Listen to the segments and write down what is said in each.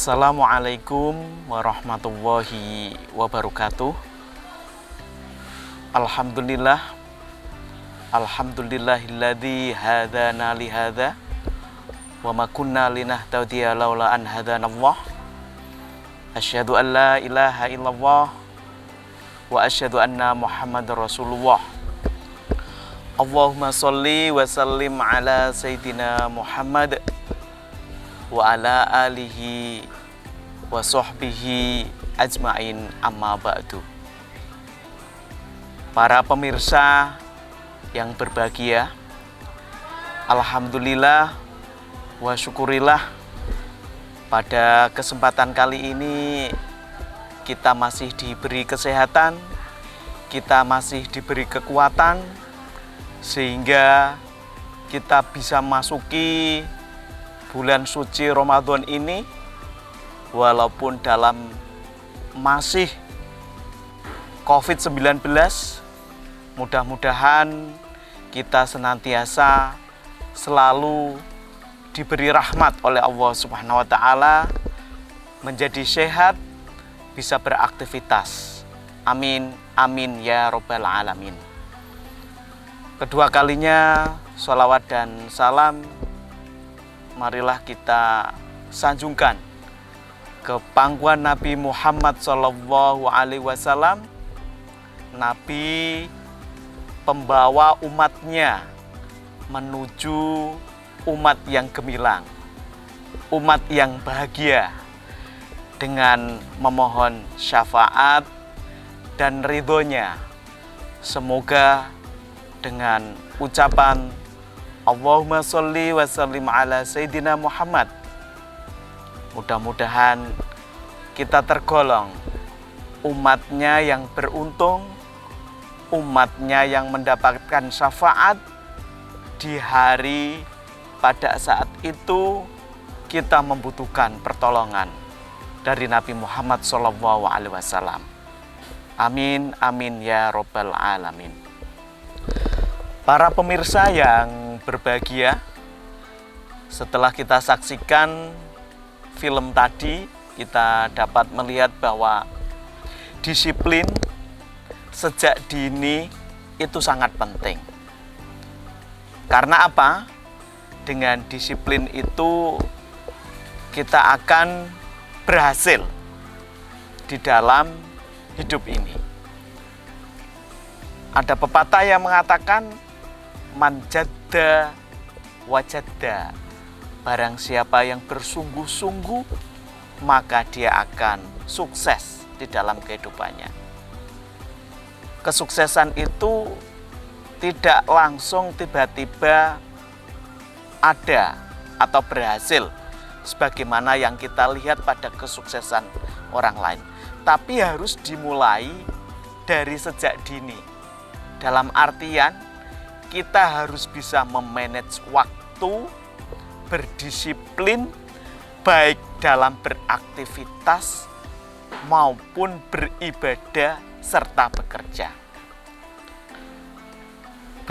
Assalamualaikum warahmatullahi wabarakatuh. Alhamdulillah, alhamdulillahilladzi hadana li hadza wa ma kunna linahtadiya laula an hadanallah. Asyhadu an la ilaha illallah wa asyhadu anna Muhammadar Rasulullah. Allahumma sholli wa sallim ala sayyidina Muhammad wa ala alihi wa sahbihi ajmain, amma ba'du. Para pemirsa yang berbahagia, alhamdulillah wa syukurillah, pada kesempatan kali ini kita masih diberi kesehatan, kita masih diberi kekuatan, sehingga kita bisa masuki bulan suci Ramadan ini walaupun dalam masih COVID-19. Mudah-mudahan kita senantiasa selalu diberi rahmat oleh Allah Subhanahu wa Ta'ala, menjadi sehat, bisa beraktivitas. Amin, amin ya Rabbal Alamin. Kedua kalinya sholawat dan salam marilah kita sanjungkan ke pangkuan Nabi Muhammad SAW, Nabi pembawa umatnya menuju umat yang gemilang, umat yang bahagia, dengan memohon syafaat dan ridhonya. Semoga dengan ucapan Allahumma sholli wa sallim ala sayyidina Muhammad, mudah-mudahan kita tergolong umatnya yang beruntung, umatnya yang mendapatkan syafaat di hari pada saat itu kita membutuhkan pertolongan dari Nabi Muhammad SAW. Amin, amin ya Rabbal Alamin. Para pemirsa yang berbahagia, setelah kita saksikan film tadi, kita dapat melihat bahwa disiplin sejak dini itu sangat penting. Karena apa? Dengan disiplin itu kita akan berhasil di dalam hidup ini. Ada pepatah yang mengatakan man jadda wajadda, barang siapa yang bersungguh-sungguh maka dia akan sukses di dalam kehidupannya. Kesuksesan itu tidak langsung tiba-tiba ada atau berhasil sebagaimana yang kita lihat pada kesuksesan orang lain, tapi harus dimulai dari sejak dini. Dalam artian kita harus bisa memanage waktu, berdisiplin, baik dalam beraktivitas maupun beribadah serta bekerja.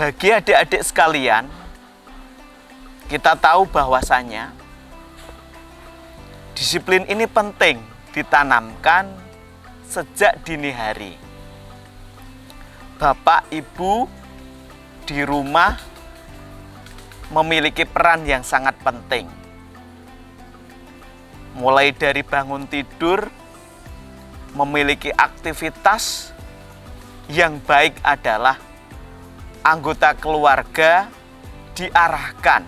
Bagi adik-adik sekalian, kita tahu bahwasanya disiplin ini penting ditanamkan sejak dini hari. Bapak, Ibu di rumah memiliki peran yang sangat penting. Mulai dari bangun tidur, memiliki aktivitas yang baik adalah anggota keluarga diarahkan,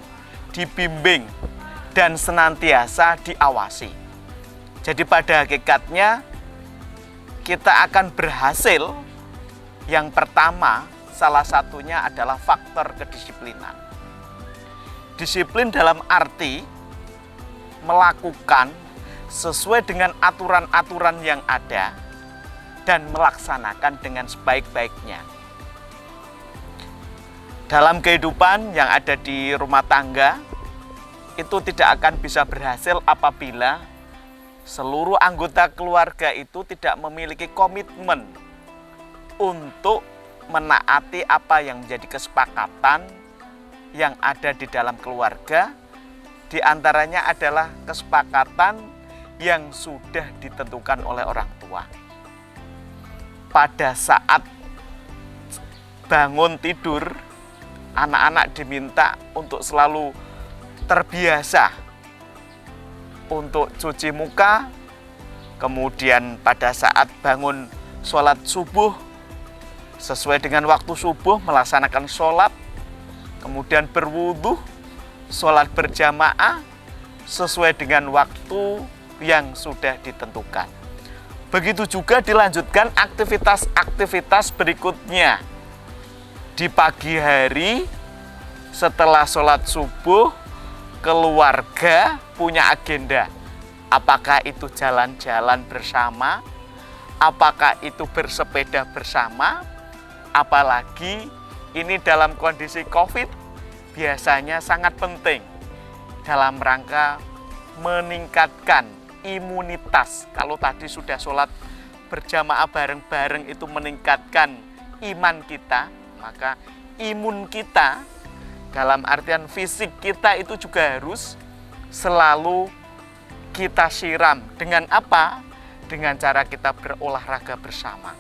dibimbing, dan senantiasa diawasi. Jadi pada hakikatnya kita akan berhasil. Yang pertama, salah satunya adalah faktor kedisiplinan. Disiplin dalam arti melakukan sesuai dengan aturan-aturan yang ada dan melaksanakan dengan sebaik-baiknya. Dalam kehidupan yang ada di rumah tangga, itu tidak akan bisa berhasil apabila seluruh anggota keluarga itu tidak memiliki komitmen untuk menaati apa yang menjadi kesepakatan yang ada di dalam keluarga. Di antaranya adalah kesepakatan yang sudah ditentukan oleh orang tua. Pada saat bangun tidur, anak-anak diminta untuk selalu terbiasa untuk cuci muka, kemudian pada saat bangun sholat subuh, sesuai dengan waktu subuh melaksanakan sholat, kemudian berwudu, sholat berjamaah, sesuai dengan waktu yang sudah ditentukan. Begitu juga dilanjutkan aktivitas-aktivitas berikutnya. Di pagi hari, setelah sholat subuh, keluarga punya agenda. Apakah itu jalan-jalan bersama, apakah itu bersepeda bersama, apalagi ini dalam kondisi COVID biasanya sangat penting dalam rangka meningkatkan imunitas. Kalau tadi sudah sholat berjamaah bareng-bareng itu meningkatkan iman kita, maka imun kita dalam artian fisik kita itu juga harus selalu kita siram. Dengan apa? Dengan cara kita berolahraga bersama.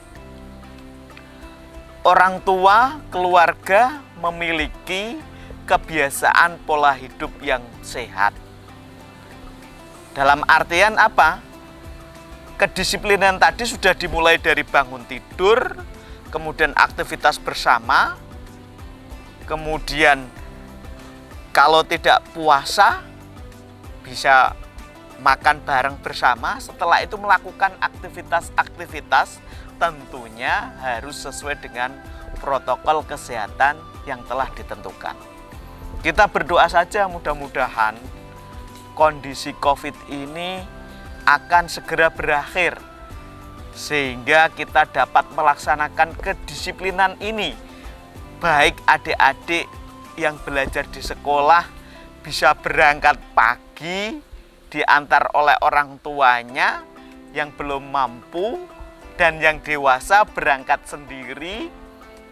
Orang tua, keluarga memiliki kebiasaan pola hidup yang sehat. Dalam artian apa? Kedisiplinan tadi sudah dimulai dari bangun tidur, kemudian aktivitas bersama, kemudian kalau tidak puasa bisa makan bareng bersama. Setelah itu melakukan aktivitas-aktivitas tentunya harus sesuai dengan protokol kesehatan yang telah ditentukan. Kita berdoa saja mudah-mudahan kondisi COVID ini akan segera berakhir sehingga kita dapat melaksanakan kedisiplinan ini. Baik adik-adik yang belajar di sekolah bisa berangkat pagi diantar oleh orang tuanya yang belum mampu, dan yang dewasa berangkat sendiri,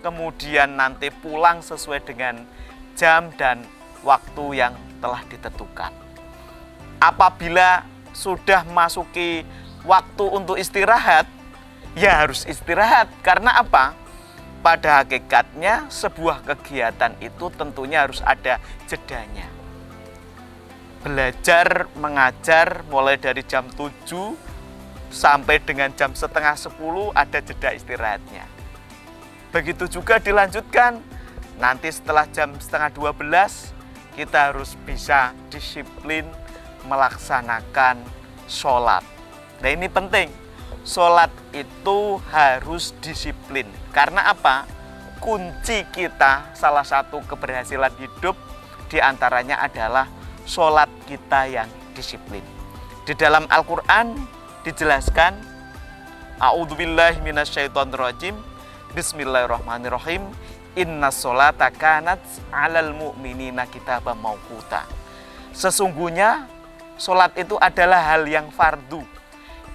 kemudian nanti pulang sesuai dengan jam dan waktu yang telah ditentukan. Apabila sudah masuki waktu untuk istirahat, ya harus istirahat. Karena apa? Pada hakikatnya sebuah kegiatan itu tentunya harus ada jedanya. Belajar, mengajar mulai dari jam 7 sampai dengan jam setengah 10 ada jeda istirahatnya. Begitu juga dilanjutkan, nanti setelah jam setengah 12 kita harus bisa disiplin melaksanakan sholat. Nah ini penting, sholat itu harus disiplin. Karena apa? Kunci kita, salah satu keberhasilan hidup diantaranya adalah sholat kita yang disiplin. Di dalam Al-Quran dijelaskan, A'udzubillahi minasyaitonirrajim, Bismillahirrahmanirrahim, Inna sholata kanat 'alal mu'minina kitaban mauquta. Sesungguhnya sholat itu adalah hal yang fardu,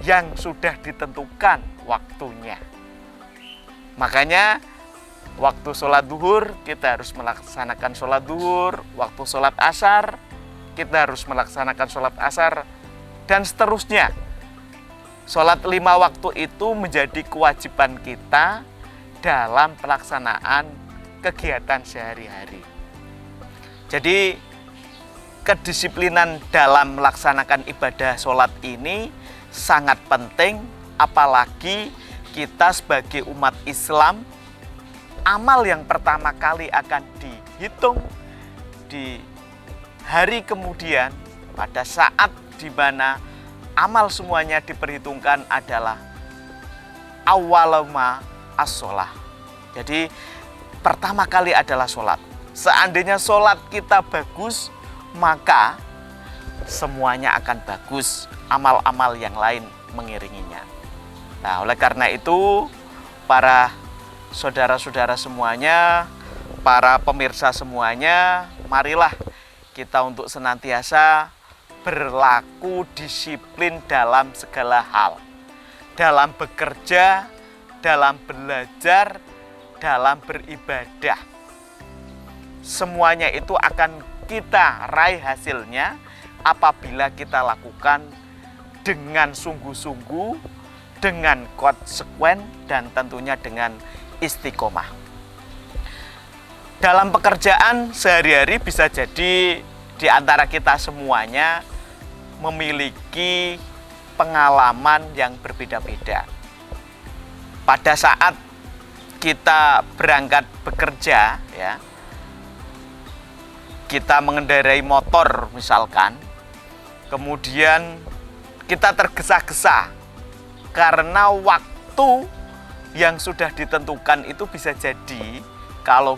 yang sudah ditentukan waktunya. Makanya waktu sholat duhur kita harus melaksanakan sholat duhur, waktu sholat asar kita harus melaksanakan sholat asar, dan seterusnya. Sholat 5 waktu itu menjadi kewajiban kita dalam pelaksanaan kegiatan sehari-hari. Jadi kedisiplinan dalam melaksanakan ibadah sholat ini sangat penting, apalagi kita sebagai umat Islam, amal yang pertama kali akan dihitung di hari kemudian, pada saat di mana amal semuanya diperhitungkan adalah awalama as-sholah. Jadi pertama kali adalah sholat. Seandainya sholat kita bagus, maka semuanya akan bagus, amal-amal yang lain mengiringinya. Nah, oleh karena itu, para saudara-saudara semuanya, para pemirsa semuanya, marilah kita untuk senantiasa berlaku disiplin dalam segala hal. Dalam bekerja, dalam belajar, dalam beribadah. Semuanya itu akan kita raih hasilnya apabila kita lakukan dengan sungguh-sungguh, dengan konsekuen, dan tentunya dengan istiqomah. Dalam pekerjaan sehari-hari bisa jadi di antara kita semuanya memiliki pengalaman yang berbeda-beda. Pada saat kita berangkat bekerja, ya, kita mengendarai motor misalkan, kemudian kita tergesa-gesa karena waktu yang sudah ditentukan itu bisa jadi kalau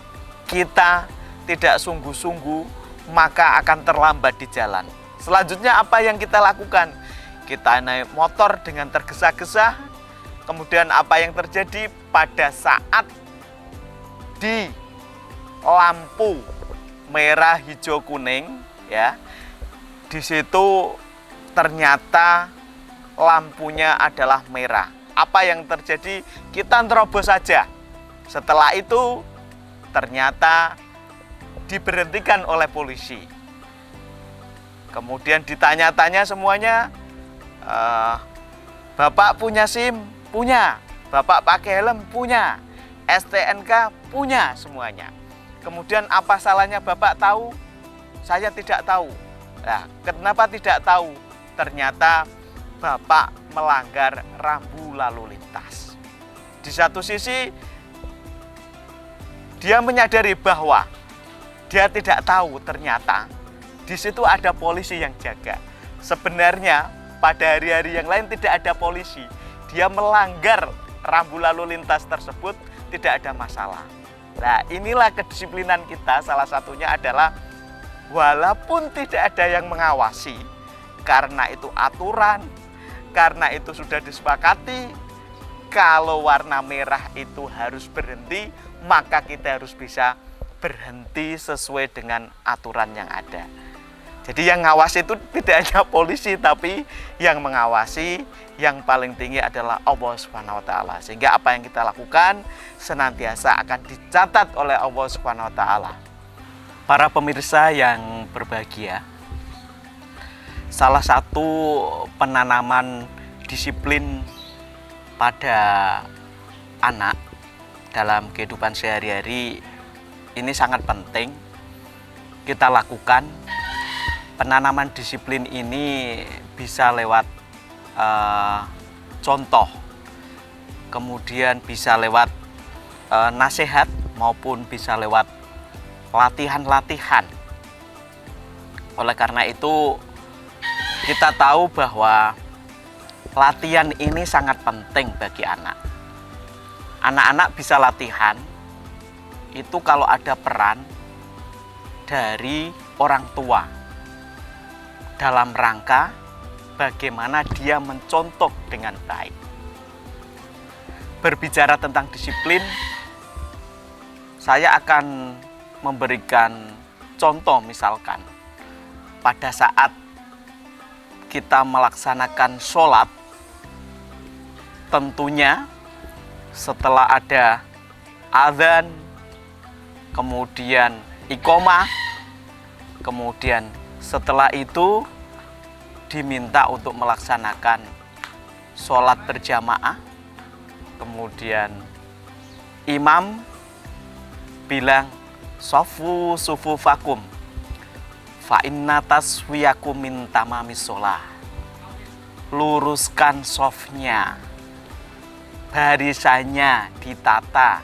kita tidak sungguh-sungguh maka akan terlambat di jalan. Selanjutnya apa yang kita lakukan? Kita naik motor dengan tergesa-gesa, kemudian apa yang terjadi pada saat di lampu merah, hijau, kuning, ya, di situ ternyata lampunya adalah merah. Apa yang terjadi? Kita terobos saja. Setelah itu ternyata diberhentikan oleh polisi. Kemudian ditanya-tanya semuanya, Bapak punya SIM? Punya. Bapak pakai helm? Punya. STNK? Punya semuanya. Kemudian apa salahnya Bapak tahu? Saya tidak tahu. Nah, kenapa tidak tahu? Ternyata Bapak melanggar rambu lalu lintas. Di satu sisi dia menyadari bahwa dia tidak tahu ternyata di situ ada polisi yang jaga. Sebenarnya pada hari-hari yang lain tidak ada polisi. Dia melanggar rambu lalu lintas tersebut tidak ada masalah. Nah, inilah kedisiplinan kita. Salah satunya adalah walaupun tidak ada yang mengawasi, karena itu aturan, karena itu sudah disepakati, kalau warna merah itu harus berhenti, maka kita harus bisa berhenti sesuai dengan aturan yang ada. Jadi yang mengawasi itu tidak hanya polisi, tapi yang mengawasi yang paling tinggi adalah Allah Subhanahu wa taala. Sehingga apa yang kita lakukan senantiasa akan dicatat oleh Allah Subhanahu wa taala. Para pemirsa yang berbahagia, salah satu penanaman disiplin pada anak dalam kehidupan sehari-hari ini sangat penting kita lakukan. Penanaman disiplin ini bisa lewat contoh, kemudian bisa lewat nasihat, maupun bisa lewat latihan-latihan. Oleh karena itu kita tahu bahwa latihan ini sangat penting bagi anak. Anak-anak bisa latihan itu kalau ada peran dari orang tua dalam rangka bagaimana dia mencontoh dengan baik. Berbicara tentang disiplin, saya akan memberikan contoh. Misalkan pada saat kita melaksanakan sholat, tentunya setelah ada adzan, kemudian iqomah, kemudian setelah itu diminta untuk melaksanakan sholat berjamaah. Kemudian imam bilang sofu sufufakum fa inna taswiyakum min tamamis sholah. Luruskan sofnya, barisannya ditata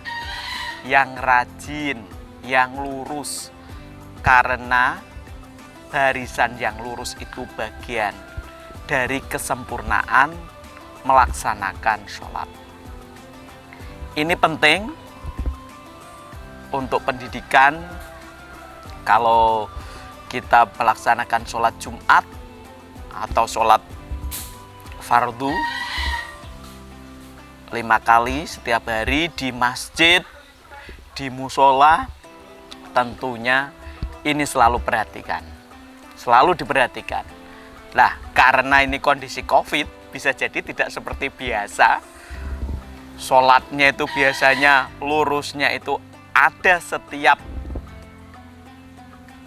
yang rajin, yang lurus, karena barisan yang lurus itu bagian dari kesempurnaan melaksanakan sholat. Ini penting untuk pendidikan. Kalau kita melaksanakan sholat Jumat atau sholat fardu 5 kali setiap hari di masjid, di musola, tentunya ini selalu diperhatikan. Nah, karena ini kondisi COVID, bisa jadi tidak seperti biasa. Sholatnya itu biasanya lurusnya itu ada setiap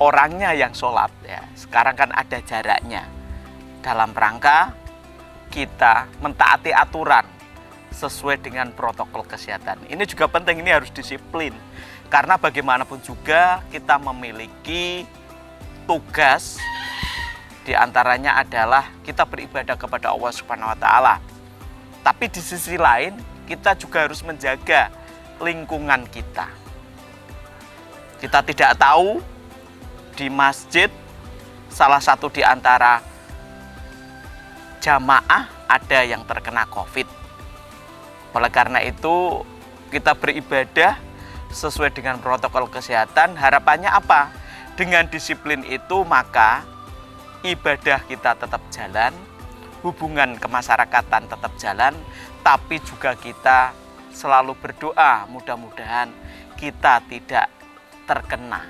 orangnya yang sholat, ya. Sekarang kan ada jaraknya dalam rangka kita mentaati aturan sesuai dengan protokol kesehatan. Ini juga penting, ini harus disiplin. Karena bagaimanapun juga kita memiliki tugas, diantaranya adalah kita beribadah kepada Allah Subhanahu wa Ta'ala. Tapi di sisi lain, kita juga harus menjaga lingkungan kita. Kita tidak tahu di masjid, salah satu di antara jamaah ada yang terkena COVID. Oleh karena itu, kita beribadah sesuai dengan protokol kesehatan. Harapannya apa? Dengan disiplin itu, maka ibadah kita tetap jalan, hubungan kemasyarakatan tetap jalan, tapi juga kita selalu berdoa mudah-mudahan kita tidak terkena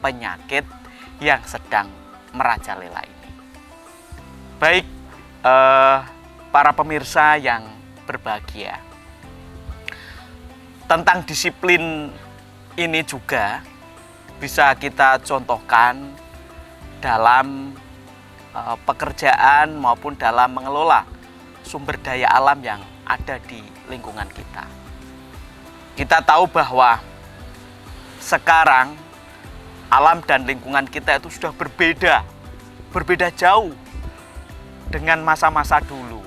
penyakit yang sedang merajalela ini. Baik, para pemirsa yang berbahagia, tentang disiplin ini juga bisa kita contohkan dalam pekerjaan maupun dalam mengelola sumber daya alam yang ada di lingkungan kita. Kita tahu bahwa sekarang alam dan lingkungan kita itu sudah berbeda jauh dengan masa-masa dulu.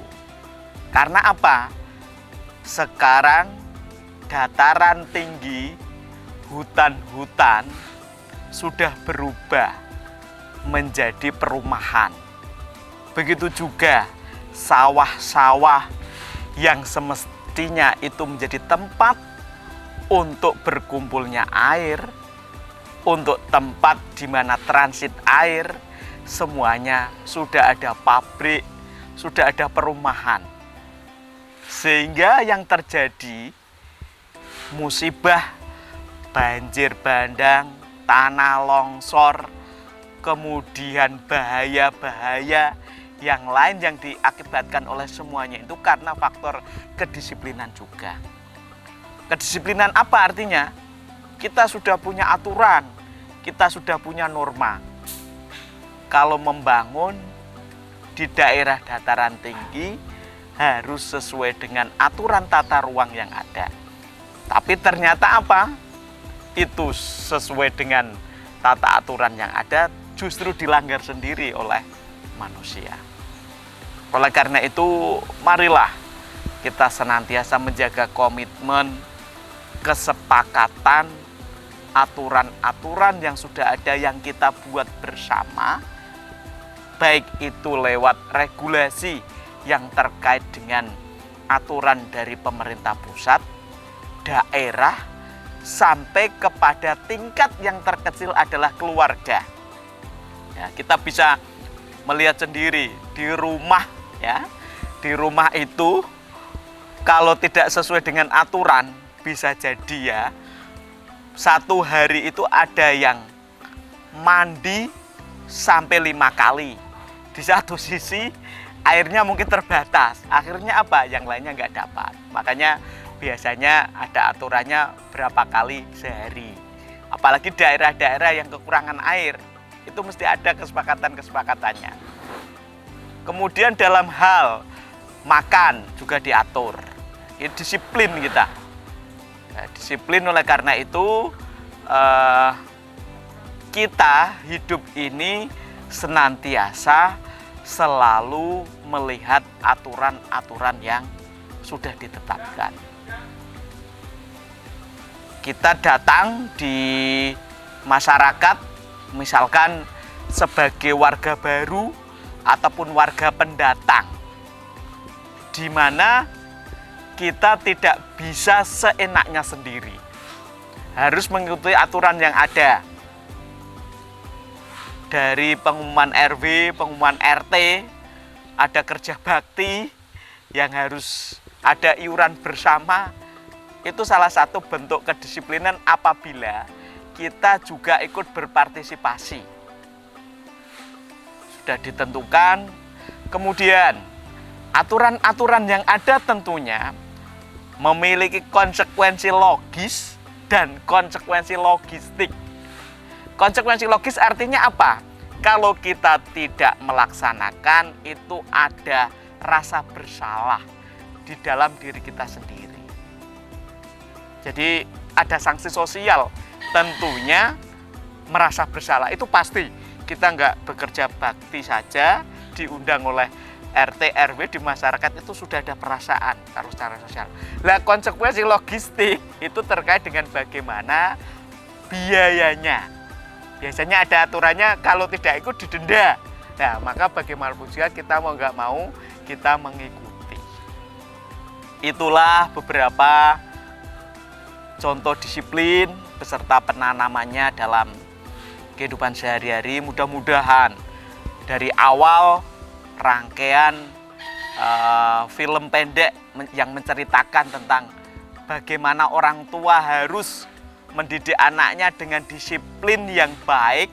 Karena apa? Sekarang dataran tinggi, hutan-hutan sudah berubah menjadi perumahan. Begitu juga sawah-sawah yang semestinya itu menjadi tempat untuk berkumpulnya air, untuk tempat di mana transit air, semuanya sudah ada pabrik, sudah ada perumahan. Sehingga yang terjadi musibah banjir bandang, tanah longsor, kemudian bahaya-bahaya yang lain yang diakibatkan oleh semuanya itu karena faktor kedisiplinan juga. Kedisiplinan apa artinya? Kita sudah punya aturan, kita sudah punya norma. Kalau membangun di daerah dataran tinggi harus sesuai dengan aturan tata ruang yang ada. Tapi ternyata apa? Itu sesuai dengan tata aturan yang ada justru dilanggar sendiri oleh manusia. Oleh karena itu, marilah kita senantiasa menjaga komitmen, kesepakatan, aturan-aturan yang sudah ada yang kita buat bersama, baik itu lewat regulasi yang terkait dengan aturan dari pemerintah pusat, daerah, sampai kepada tingkat yang terkecil adalah keluarga. Ya, kita bisa melihat sendiri di rumah, ya, di rumah itu kalau tidak sesuai dengan aturan bisa jadi ya satu hari itu ada yang mandi sampai 5 kali. Di satu sisi airnya mungkin terbatas, akhirnya apa? Yang lainnya nggak dapat. Makanya biasanya ada aturannya berapa kali sehari. Apalagi daerah-daerah yang kekurangan air, itu mesti ada kesepakatan-kesepakatannya. Kemudian dalam hal makan juga diatur. Ini disiplin kita. Ya, disiplin oleh karena itu kita hidup ini senantiasa selalu melihat aturan-aturan yang sudah ditetapkan. Kita datang di masyarakat, misalkan sebagai warga baru ataupun warga pendatang, di mana kita tidak bisa seenaknya sendiri, harus mengikuti aturan yang ada. Dari pengumuman RW, pengumuman RT, ada kerja bakti yang harus ada iuran bersama. Itu salah satu bentuk kedisiplinan apabila kita juga ikut berpartisipasi. Sudah ditentukan, kemudian aturan-aturan yang ada tentunya memiliki konsekuensi logis dan konsekuensi logistik. Konsekuensi logis artinya apa? Kalau kita tidak melaksanakan itu ada rasa bersalah di dalam diri kita sendiri. Jadi ada sanksi sosial, tentunya merasa bersalah itu pasti. Kita nggak bekerja bakti saja, diundang oleh RT RW di masyarakat itu sudah ada perasaan kalau secara sosial. Nah, konsekuensi logistik itu terkait dengan bagaimana biayanya. Biasanya ada aturannya, kalau tidak ikut didenda. Nah, maka bagaimanapun juga kita mau nggak mau kita mengikuti. Itulah beberapa contoh disiplin beserta penanamannya dalam kehidupan sehari-hari. Mudah-mudahan dari awal rangkaian film pendek yang menceritakan tentang bagaimana orang tua harus mendidik anaknya dengan disiplin yang baik.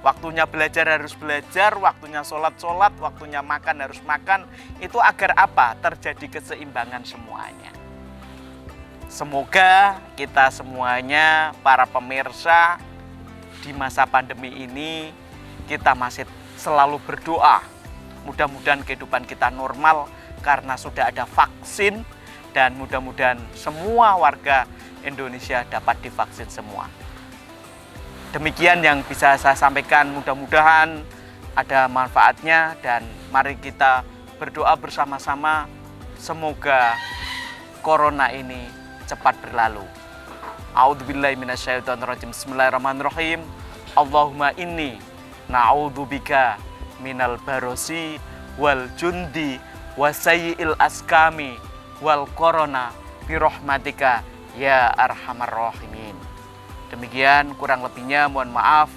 Waktunya belajar harus belajar, waktunya sholat, waktunya makan harus makan. Itu agar apa? Terjadi keseimbangan semuanya. Semoga kita semuanya, para pemirsa, di masa pandemi ini kita masih selalu berdoa. Mudah-mudahan kehidupan kita normal karena sudah ada vaksin, dan mudah-mudahan semua warga Indonesia dapat divaksin semua. Demikian yang bisa saya sampaikan, mudah-mudahan ada manfaatnya, dan mari kita berdoa bersama-sama semoga corona ini cepat berlalu. A'udzubillahi minasyaitonirrajim. Bismillahirrahmanirrahim. Allahumma inni na'udzubika minal barosi wal jundi wasayyi'il askami wal corona birahmatika ya arhamar rahimin. Demikian, kurang lebihnya mohon maaf.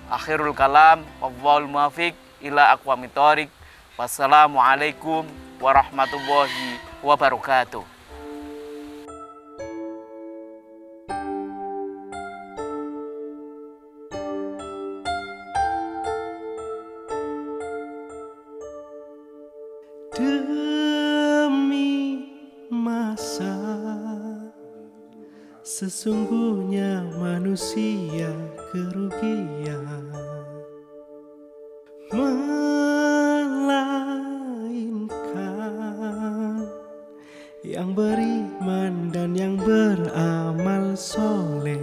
Akhirul kalam, wallahul muwaffiq ila aqwamit thoriq. Wassalamualaikum warahmatullahi wabarakatuh. Demi masa, sesungguhnya manusia kerugian, melainkan yang beriman dan yang beramal soleh.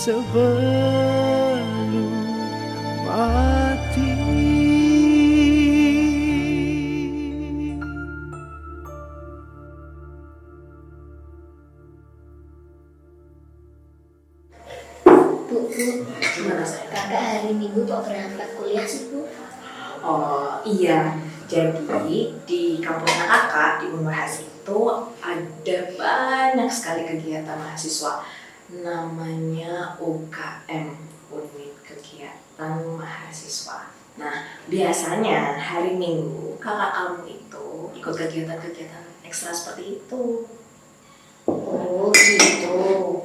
sebelum mati. Bu, gimana saya? Kakak hari Minggu kok berangkat kuliah sih, Bu? Oh iya, jadi di kampusnya kakak di Unwarhas itu ada banyak sekali kegiatan mahasiswa. Namanya UKM, Unit Kegiatan Mahasiswa. Nah, biasanya hari Minggu kakak kamu itu ikut kegiatan-kegiatan ekstra seperti itu. Oh gitu.